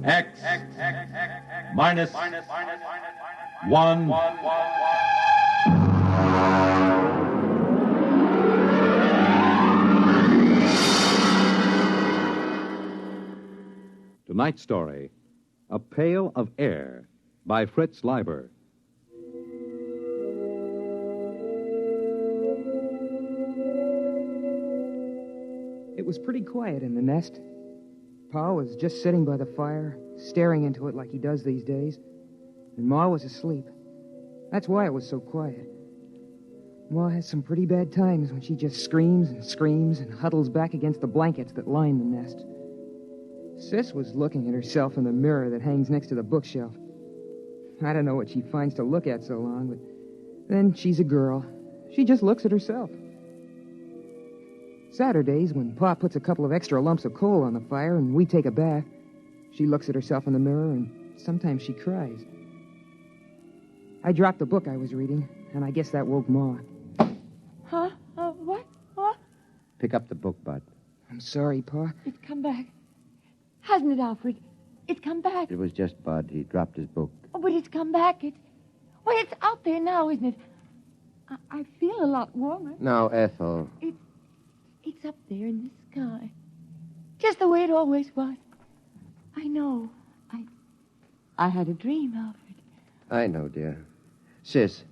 X minus 1. Tonight's story, A Pail of Air, by Fritz Leiber. It was pretty quiet in the nest. Pa was just sitting by the fire, staring into it like he does these days. And Ma was asleep. That's why it was so quiet. Ma has some pretty bad times when she just screams and huddles back against the blankets that line the nest. Sis was looking at herself in the mirror that hangs next to the bookshelf. I don't know what she finds to look at so long, but then she's a girl. She just looks at herself. Saturdays, when Pa puts a couple of extra lumps of coal on the fire and we take a bath, she looks at herself in the mirror and sometimes she cries. I dropped the book I was reading, and I guess that woke Ma. Huh? What? What? Pick up the book, Bud. I'm sorry, Pa. It's come back. Hasn't it, Alfred? It's come back. It was just Bud. He dropped his book. Oh, but it's come back. Well, it's out there now, isn't it? I feel a lot warmer. Now, Ethel. It's up there in the sky. Just the way it always was. I know. I had a dream, Alfred. I know, dear. Sis,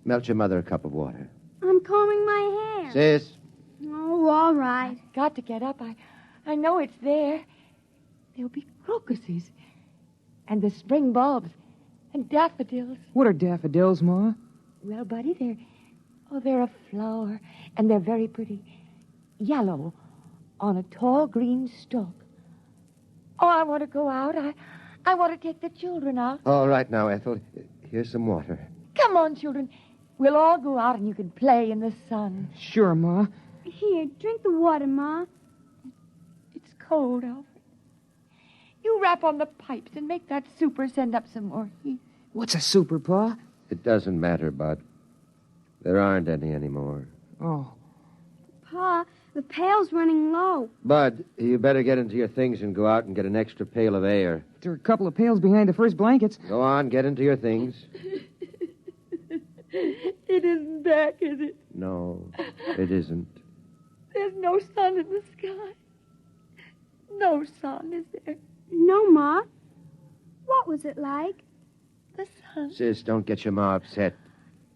melt your mother a cup of water. I'm combing my hair. Sis. Oh, all right. I've got to get up. I know it's there. There'll be crocuses. And the spring bulbs. And daffodils. What are daffodils, Ma? Well, Buddy, they're a flower. And they're very pretty. Yellow on a tall green stalk. Oh, I want to go out. I want to take the children out. All right now, Ethel. Here's some water. Come on, children. We'll all go out and you can play in the sun. Sure, Ma. Here, drink the water, Ma. It's cold, Alfred. You rap on the pipes and make that super send up some more heat. What's a super, Pa? It doesn't matter, Bud. There aren't any anymore. Oh. Pa, the pail's running low. Bud, you better get into your things and go out and get an extra pail of air. There are a couple of pails behind the first blankets. Go on, get into your things. It isn't back, is it? No, it isn't. There's no sun in the sky. No sun, is there? No, Ma. What was it like? The sun. Sis, don't get your ma upset.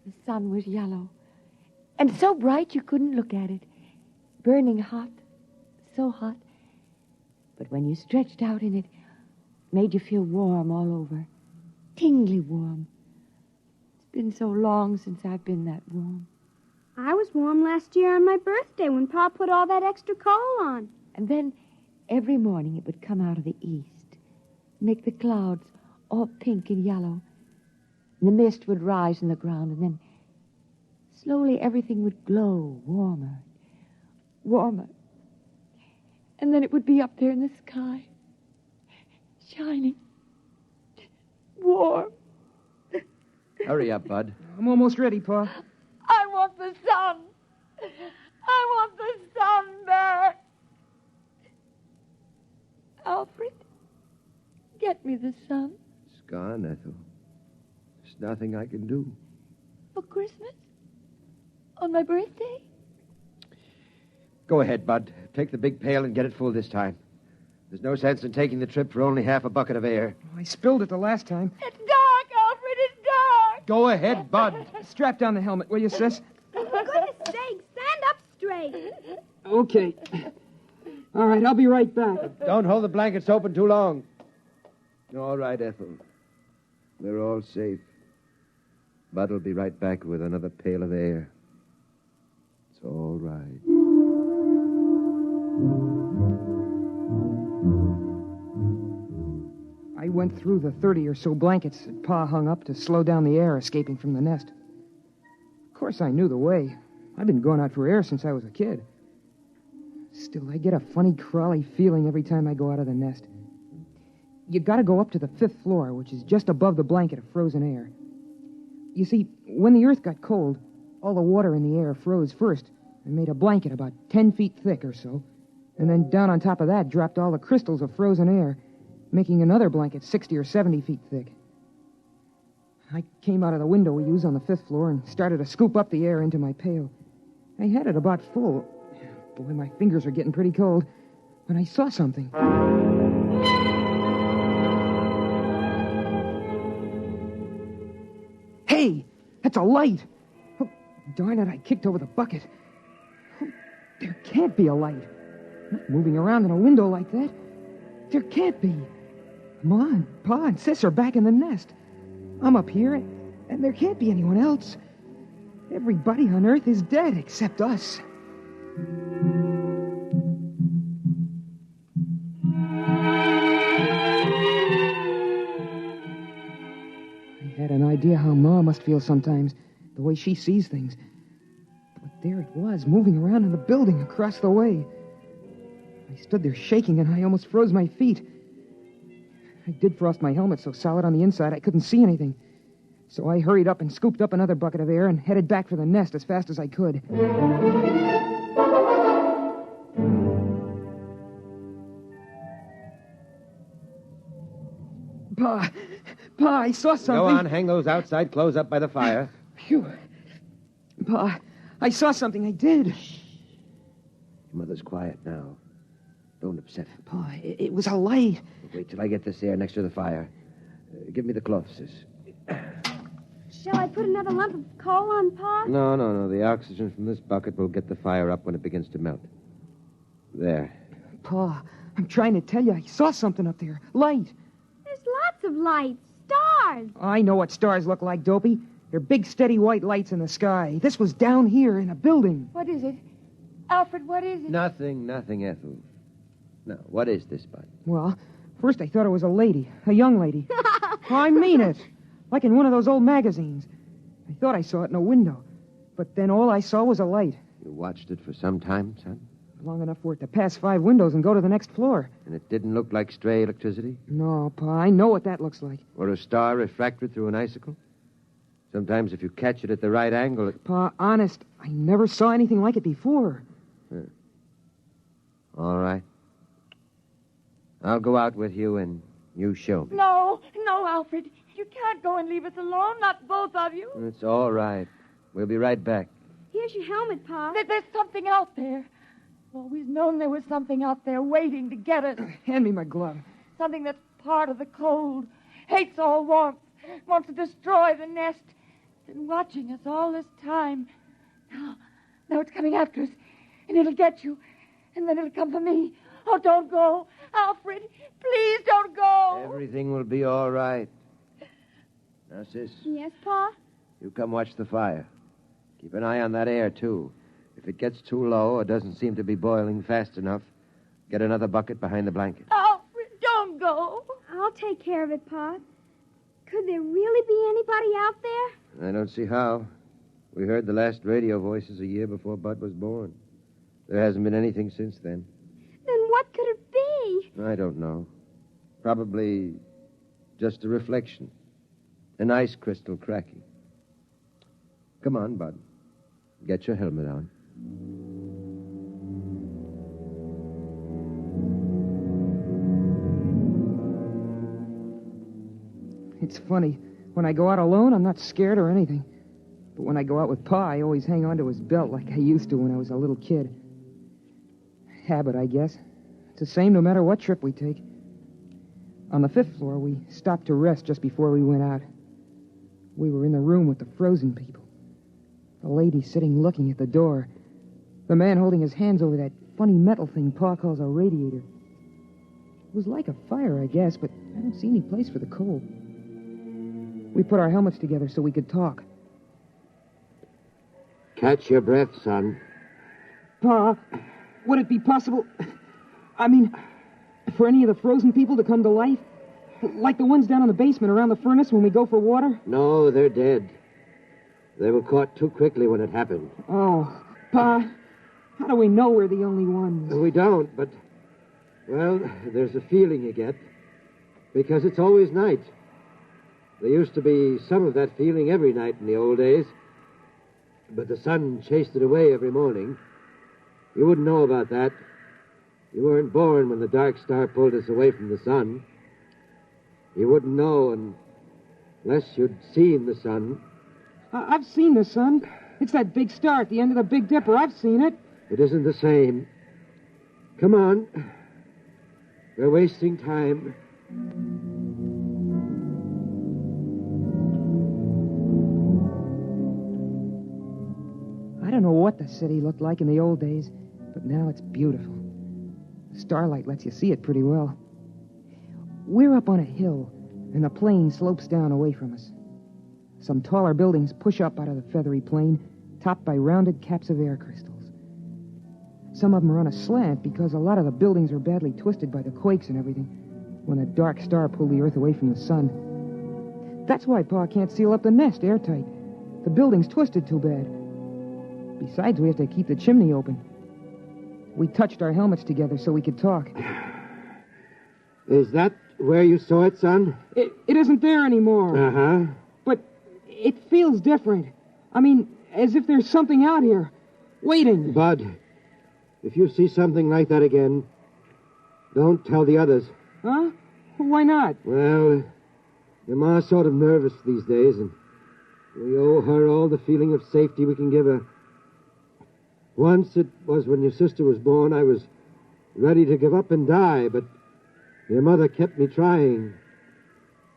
The sun was yellow. And so bright you couldn't look at it. Burning hot. So hot. But when you stretched out in it, made you feel warm all over. Tingly warm. It's been so long since I've been that warm. I was warm last year on my birthday when Pa put all that extra coal on. And then every morning it would come out of the east, make the clouds all pink and yellow. And the mist would rise in the ground, and then slowly everything would glow warmer, warmer. And then it would be up there in the sky, shining, warm. Hurry up, Bud. I'm almost ready, Pa. I want the sun. I want the sun back. Alfred, get me the sun. It's gone, Ethel. There's nothing I can do. For Christmas? On my birthday? Go ahead, Bud. Take the big pail and get it full this time. There's no sense in taking the trip for only half a bucket of air. I spilled it the last time. It's dark, Alfred, it's dark. Go ahead, Bud. Strap down the helmet, will you, sis? For goodness sake, stand up straight. Okay. All right, I'll be right back. Don't hold the blankets open too long. All right, Ethel. We're all safe. Bud will be right back with another pail of air. It's all right. I went through the 30 or so blankets that Pa hung up to slow down the air escaping from the nest. Of course, I knew the way. I've been going out for air since I was a kid. Still, I get a funny, crawly feeling every time I go out of the nest. You gotta go up to the 5th floor, which is just above the blanket of frozen air. You see, when the earth got cold, all the water in the air froze first and made a blanket about 10 feet thick or so. And then down on top of that dropped all the crystals of frozen air, making another blanket 60 or 70 feet thick. I came out of the window we use on the 5th floor and started to scoop up the air into my pail. I had it about full. Boy, my fingers are getting pretty cold when I saw something. Hey, that's a light. Oh, darn it, I kicked over the bucket. Oh, there can't be a light. Not moving around in a window like that. There can't be. Ma and Pa and Sis are back in the nest. I'm up here, and there can't be anyone else. Everybody on Earth is dead except us. I had an idea how Ma must feel sometimes, the way she sees things. But there it was, moving around in the building across the way. I stood there shaking, and I almost froze my feet. I did frost my helmet so solid on the inside I couldn't see anything. So I hurried up and scooped up another bucket of air and headed back for the nest as fast as I could. Pa, I saw something. Go on, hang those outside clothes up by the fire. Phew. Pa, I saw something, I did. Your mother's quiet now. Don't upset her. Pa, it was a light. Wait till I get this air next to the fire. Give me the cloth, Sis. Shall I put another lump of coal on, Pa? No. The oxygen from this bucket will get the fire up when it begins to melt. There. Pa, I'm trying to tell you, I saw something up there. Light. There's lots of lights. Stars. I know what stars look like, Dopey. They're big, steady white lights in the sky. This was down here in a building. What is it? Alfred, what is it? Nothing, Ethel. Now, what is this, Bud? Well, first I thought it was a lady, a young lady. I mean it. Like in one of those old magazines. I thought I saw it in a window. But then all I saw was a light. You watched it for some time, son? Long enough for it to pass 5 windows and go to the next floor. And it didn't look like stray electricity? No, Pa, I know what that looks like. Or a star refracted through an icicle? Sometimes if you catch it at the right angle, it... Pa, honest, I never saw anything like it before. All right. I'll go out with you and you show me. No, Alfred. You can't go and leave us alone, not both of you. It's all right. We'll be right back. Here's your helmet, Pa. There's something out there. I've always known there was something out there waiting to get us. Hand me my glove. Something that's part of the cold, hates all warmth, wants to destroy the nest. Been watching us all this time. Now it's coming after us, and it'll get you, and then it'll come for me. Oh, don't go. Alfred, please don't go. Everything will be all right. Now, Sis. Yes, Pa? You come watch the fire. Keep an eye on that air, too. If it gets too low or doesn't seem to be boiling fast enough, get another bucket behind the blanket. Alfred, don't go. I'll take care of it, Pa. Could there really be anybody out there? I don't see how. We heard the last radio voices a year before Bud was born. There hasn't been anything since then. Then what could it be? I don't know. Probably just a reflection. An ice crystal cracking. Come on, Bud. Get your helmet on. It's funny. When I go out alone, I'm not scared or anything. But when I go out with Pa, I always hang on to his belt like I used to when I was a little kid. Habit, I guess. It's the same no matter what trip we take. On the 5th floor, we stopped to rest just before we went out. We were in the room with the frozen people. The lady sitting looking at the door. The man holding his hands over that funny metal thing Pa calls a radiator. It was like a fire, I guess, but I don't see any place for the coal. We put our helmets together so we could talk. Catch your breath, son. Pa, would it be possible... for any of the frozen people to come to life? Like the ones down in the basement around the furnace when we go for water? No, they're dead. They were caught too quickly when it happened. Oh, Pa, how do we know we're the only ones? We don't, but... Well, there's a feeling you get. Because it's always night. There used to be some of that feeling every night in the old days. But the sun chased it away every morning. You wouldn't know about that. You weren't born when the dark star pulled us away from the sun. You wouldn't know unless you'd seen the sun. I've seen the sun. It's that big star at the end of the Big Dipper. I've seen it. It isn't the same. Come on. We're wasting time. I don't know what the city looked like in the old days, but now it's beautiful. The starlight lets you see it pretty well. We're up on a hill, and the plain slopes down away from us. Some taller buildings push up out of the feathery plain, topped by rounded caps of air crystals. Some of them are on a slant because a lot of the buildings are badly twisted by the quakes and everything when a dark star pulled the Earth away from the sun. That's why Pa can't seal up the nest airtight. The building's twisted too bad. Besides, we have to keep the chimney open. We touched our helmets together so we could talk. Is that where you saw it, son? It isn't there anymore. Uh-huh. But it feels different. I mean, as if there's something out here, waiting. Bud, if you see something like that again, don't tell the others. Huh? Why not? Well, your ma's sort of nervous these days, and we owe her all the feeling of safety we can give her. Once it was when your sister was born, I was ready to give up and die, but your mother kept me trying.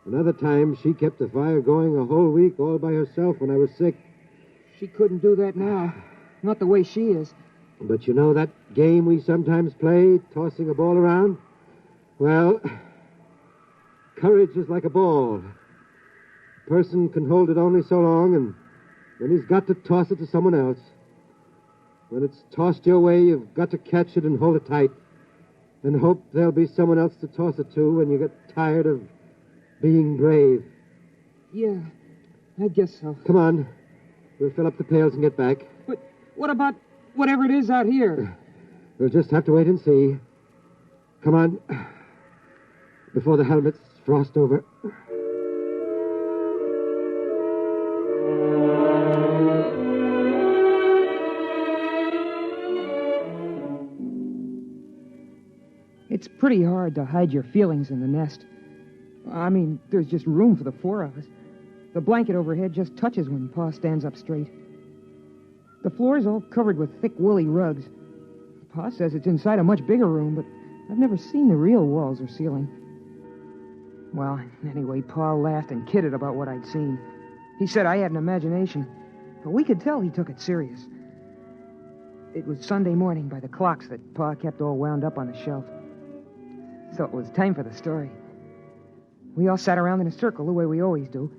Another time, she kept the fire going a whole week all by herself when I was sick. She couldn't do that now. Not the way she is. But you know that game we sometimes play, tossing a ball around? Well, courage is like a ball. A person can hold it only so long, and then he's got to toss it to someone else. When it's tossed your way, you've got to catch it and hold it tight, and hope there'll be someone else to toss it to when you get tired of being brave. Yeah, I guess so. Come on. We'll fill up the pails and get back. But what about whatever it is out here? We'll just have to wait and see. Come on. Before the helmets frost over. It's pretty hard to hide your feelings in the nest. I mean, there's just room for the four of us. The blanket overhead just touches when Pa stands up straight. The floor's all covered with thick, woolly rugs. Pa says it's inside a much bigger room, but I've never seen the real walls or ceiling. Well, anyway, Pa laughed and kidded about what I'd seen. He said I had an imagination, but we could tell he took it serious. It was Sunday morning by the clocks that Pa kept all wound up on the shelf. So it was time for the story. We all sat around in a circle the way we always do.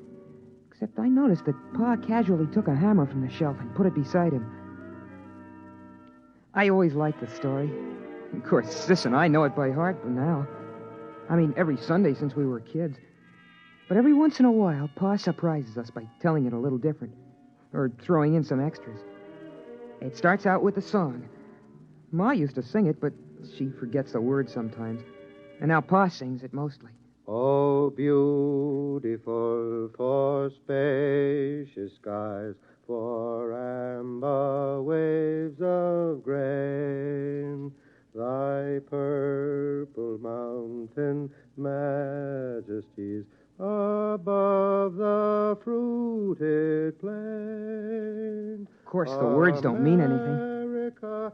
Except I noticed that Pa casually took a hammer from the shelf and put it beside him. I always liked the story. Of course, Sis and I know it by heart by now. I mean, every Sunday since we were kids. But every once in a while, Pa surprises us by telling it a little different. Or throwing in some extras. It starts out with a song. Ma used to sing it, but she forgets the words sometimes. And now Pa sings it mostly. Oh, beautiful for spacious skies, for amber waves of grain, thy purple mountain majesties above the fruited plain. Of course, the words don't mean anything.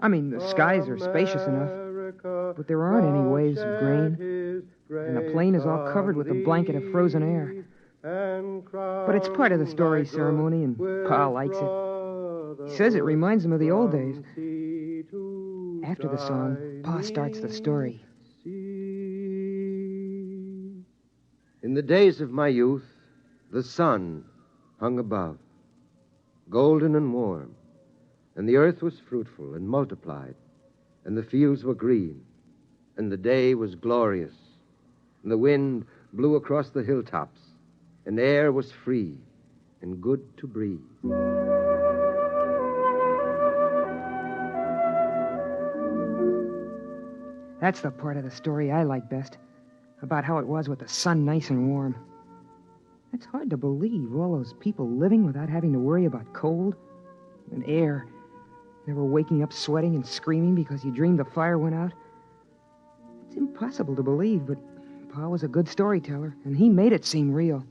I mean, the skies are spacious enough, but there aren't any waves of grain, and the plain is all covered with a blanket of frozen air. But it's part of the story ceremony, and Pa likes it. He says it reminds him of the old days. After the song, Pa starts the story. In the days of my youth, the sun hung above, golden and warm, and the earth was fruitful and multiplied, and the fields were green, and the day was glorious, and the wind blew across the hilltops, and air was free and good to breathe. That's the part of the story I like best, about how it was with the sun nice and warm. It's hard to believe all those people living without having to worry about cold and air, never waking up sweating and screaming because you dreamed the fire went out. It's impossible to believe, but Pa was a good storyteller, and he made it seem real.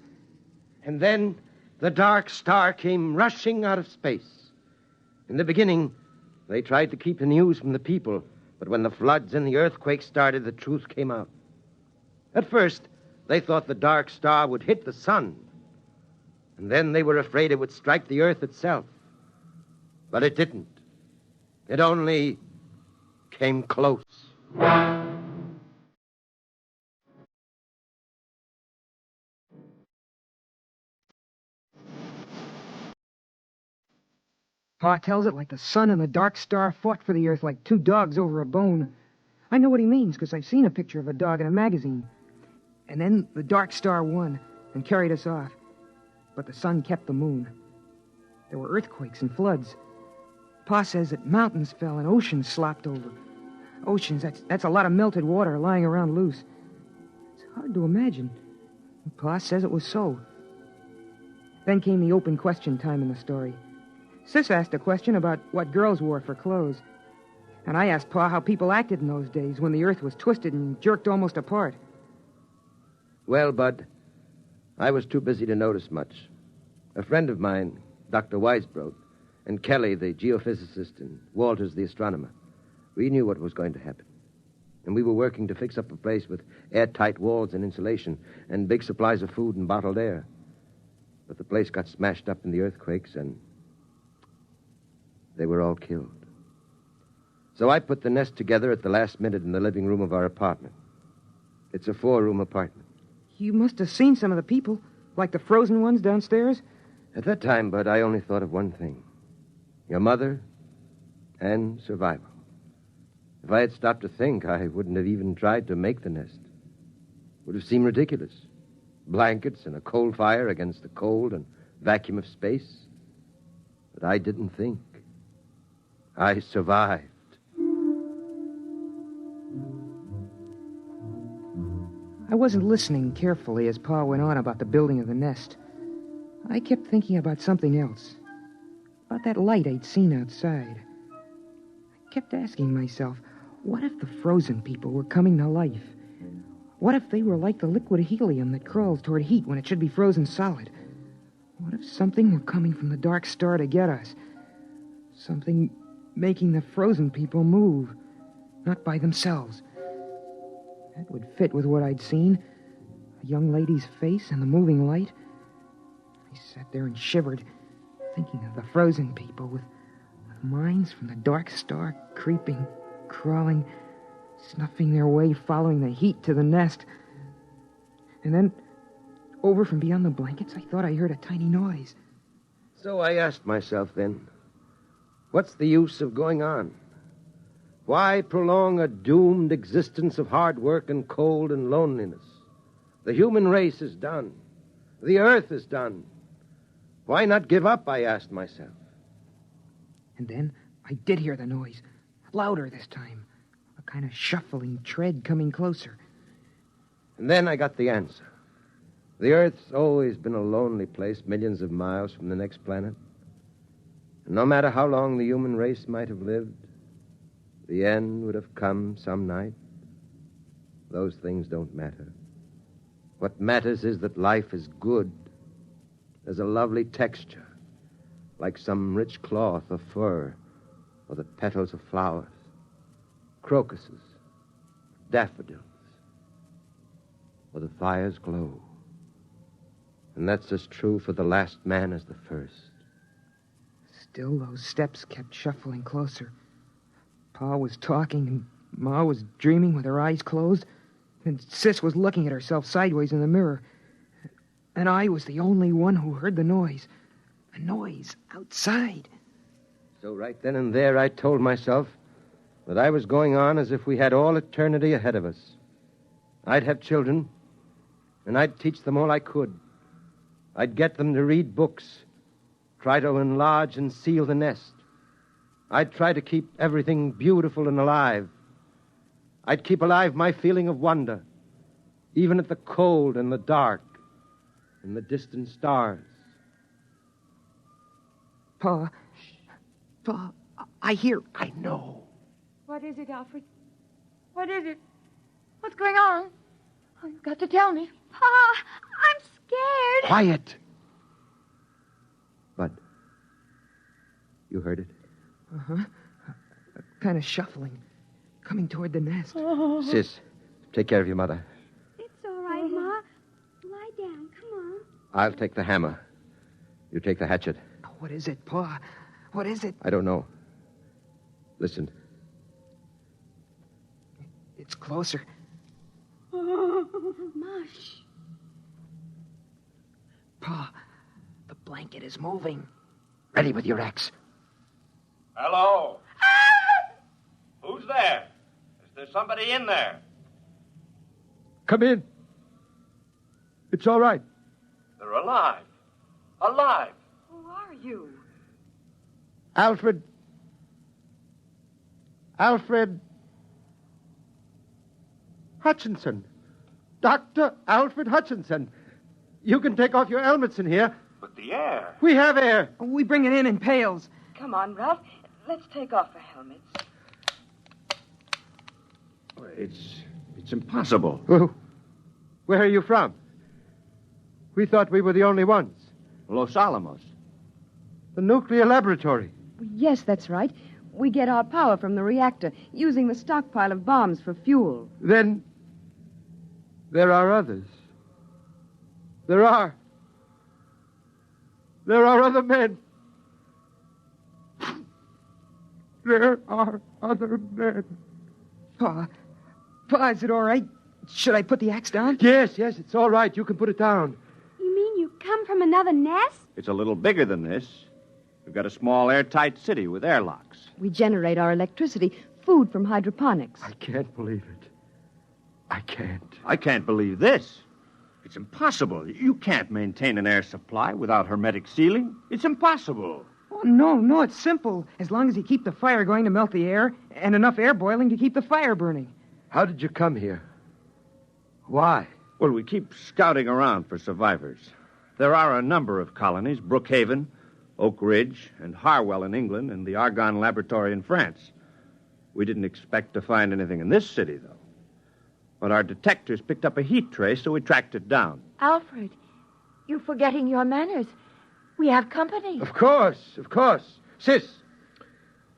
And then the dark star came rushing out of space. In the beginning, they tried to keep the news from the people, but when the floods and the earthquakes started, the truth came out. At first, they thought the dark star would hit the sun, and then they were afraid it would strike the earth itself. But it didn't. It only came close. Pa tells it like the sun and the dark star fought for the earth like two dogs over a bone. I know what he means, because I've seen a picture of a dog in a magazine. And then the dark star won and carried us off. But the sun kept the moon. There were earthquakes and floods. Pa says that mountains fell and oceans slopped over. Oceans, that's a lot of melted water lying around loose. It's hard to imagine. Pa says it was so. Then came the open question time in the story. Sis asked a question about what girls wore for clothes. And I asked Pa how people acted in those days when the earth was twisted and jerked almost apart. Well, Bud, I was too busy to notice much. A friend of mine, Dr. Weisbrod, and Kelly, the geophysicist, and Walters, the astronomer, we knew what was going to happen. And we were working to fix up a place with airtight walls and insulation and big supplies of food and bottled air. But the place got smashed up in the earthquakes, and they were all killed. So I put the nest together at the last minute in the living room of our apartment. It's a 4-room apartment. You must have seen some of the people, like the frozen ones downstairs. At that time, Bud, I only thought of one thing. Your mother and survival. If I had stopped to think, I wouldn't have even tried to make the nest. It would have seemed ridiculous. Blankets and a coal fire against the cold and vacuum of space. But I didn't think. I survived. I wasn't listening carefully as Pa went on about the building of the nest. I kept thinking about something else. About that light I'd seen outside. I kept asking myself, what if the frozen people were coming to life? What if they were like the liquid helium that crawls toward heat when it should be frozen solid? What if something were coming from the dark star to get us? Something making the frozen people move, not by themselves. That would fit with what I'd seen. A young lady's face and the moving light. I sat there and shivered, thinking of the frozen people with minds from the dark star creeping, crawling, snuffing their way, following the heat to the nest. And then, over from beyond the blankets, I thought I heard a tiny noise. So I asked myself then, what's the use of going on? Why prolong a doomed existence of hard work and cold and loneliness? The human race is done. The earth is done. Why not give up, I asked myself. And then I did hear the noise, louder this time, a kind of shuffling tread coming closer. And then I got the answer. The Earth's always been a lonely place millions of miles from the next planet. And no matter how long the human race might have lived, the end would have come some night. Those things don't matter. What matters is that life is good. There's a lovely texture, like some rich cloth or fur, or the petals of flowers, crocuses, daffodils, or the fire's glow. And that's as true for the last man as the first. Still, those steps kept shuffling closer. Pa was talking, and Ma was dreaming with her eyes closed, and Sis was looking at herself sideways in the mirror. And I was the only one who heard the noise. A noise outside. So right then and there, I told myself that I was going on as if we had all eternity ahead of us. I'd have children, and I'd teach them all I could. I'd get them to read books, try to enlarge and seal the nest. I'd try to keep everything beautiful and alive. I'd keep alive my feeling of wonder, even at the cold and the dark and the distant stars. Pa, I hear... I know. What is it, Alfred? What is it? What's going on? Oh, you've got to tell me. Pa, I'm scared. Quiet. Bud, you heard it? Uh-huh. Kind of shuffling. Coming toward the nest. Sis, take care of your mother. It's all right, Ma. Lie down. Come on. I'll take the hammer. You take the hatchet. What is it, Pa? What is it? I don't know. Listen. It's closer. Mush. Pa, the blanket is moving. Ready with your axe. Hello? Who's there? Is there somebody in there? Come in. It's all right. They're alive. Alive. Who are you? Alfred Hutchinson. Dr. Alfred Hutchinson. You can take off your helmets in here. But the air. We have air. We bring it in pails. Come on, Ralph. Let's take off our helmets. It's impossible. Where are you from? We thought we were the only ones. Los Alamos. The nuclear laboratory. Yes, that's right. We get our power from the reactor, using the stockpile of bombs for fuel. Then there are others. There are other men. There are other men. Pa, is it all right? Should I put the axe down? Yes, it's all right. You can put it down. You mean you come from another nest? It's a little bigger than this. We've got a small airtight city with airlocks. We generate our electricity, food from hydroponics. I can't believe it. I can't. I can't believe this. It's impossible. You can't maintain an air supply without hermetic sealing. It's impossible. Oh, no, it's simple. As long as you keep the fire going to melt the air and enough air boiling to keep the fire burning. How did you come here? Why? Well, we keep scouting around for survivors. There are a number of colonies, Brookhaven, Oak Ridge, and Harwell in England, and the Argonne Laboratory in France. We didn't expect to find anything in this city, though. But our detectors picked up a heat trace, so we tracked it down. Alfred, you're forgetting your manners. We have company. Of course. Sis,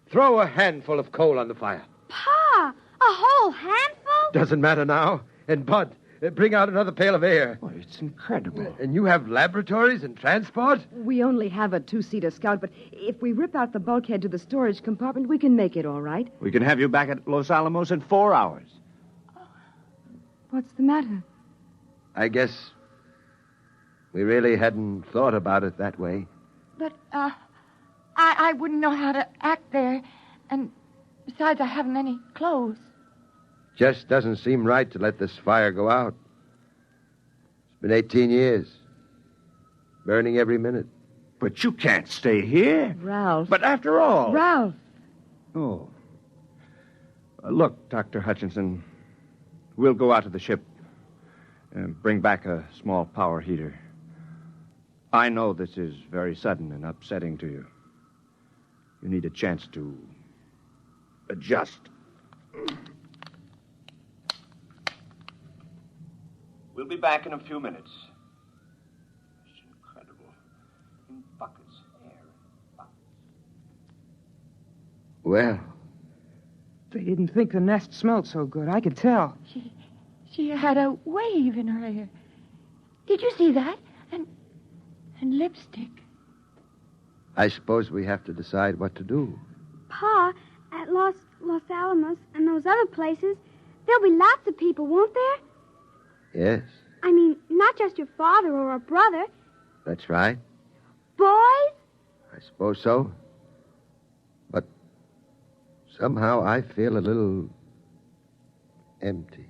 throw a handful of coal on the fire. Pa, a whole handful? Doesn't matter now. And Bud, bring out another pail of air. Oh, it's incredible. And you have laboratories and transport? We only have a two-seater Scout, but if we rip out the bulkhead to the storage compartment, we can make it all right. We can have you back at Los Alamos in 4 hours. What's the matter? I guess we really hadn't thought about it that way. But, I wouldn't know how to act there. And besides, I haven't any clothes. Just doesn't seem right to let this fire go out. It's been 18 years. Burning every minute. But you can't stay here. Ralph. But after all... Ralph. Oh. Look, Dr. Hutchinson, we'll go out to the ship and bring back a small power heater. I know this is very sudden and upsetting to you. You need a chance to adjust. We'll be back in a few minutes. It's incredible. In buckets, air in buckets. Well, They didn't think the nest smelled so good. I could tell. She had a wave in her hair. Did you see that? And lipstick. I suppose we have to decide what to do. Pa, at Los Alamos and those other places, there'll be lots of people, won't there? Yes, I mean, not just your father or a brother. that's right. Boys? I suppose so. But somehow I feel a little empty.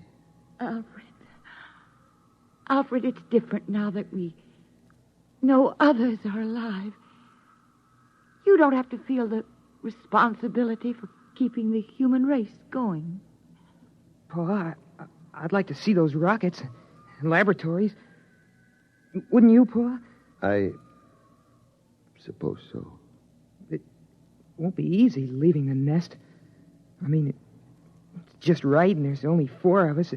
Alfred, it's different now that we know others are alive. You don't have to feel the responsibility for keeping the human race going. Pa, I'd like to see those rockets and laboratories. Wouldn't you, Pa? I suppose so. It won't be easy leaving the nest. I mean, it's just right, and there's only 4 of us.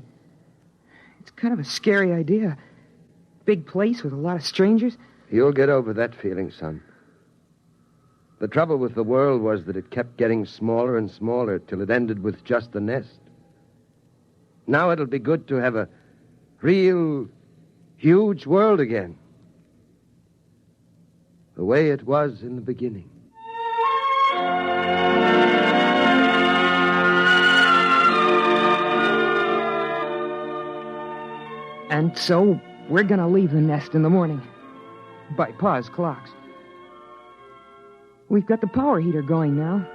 It's kind of a scary idea. Big place with a lot of strangers. You'll get over that feeling, son. The trouble with the world was that it kept getting smaller and smaller till it ended with just the nest. Now it'll be good to have a real, huge world again. The way it was in the beginning. And so we're going to leave the nest in the morning. By Pa's clocks. We've got the power heater going now.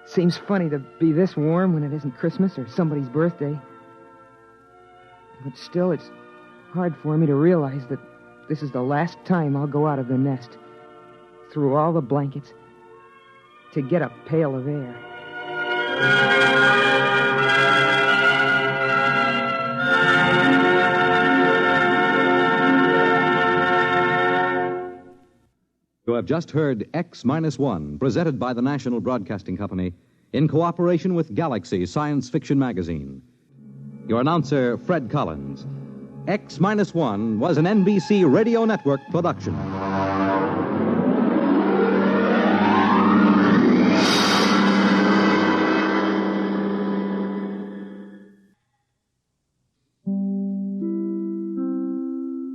Seems funny to be this warm when it isn't Christmas or somebody's birthday. But still, it's hard for me to realize that this is the last time I'll go out of the nest, through all the blankets, to get a pail of air. You have just heard X-1, presented by the National Broadcasting Company in cooperation with Galaxy Science Fiction Magazine. Your announcer, Fred Collins. X-1 was an NBC Radio Network production.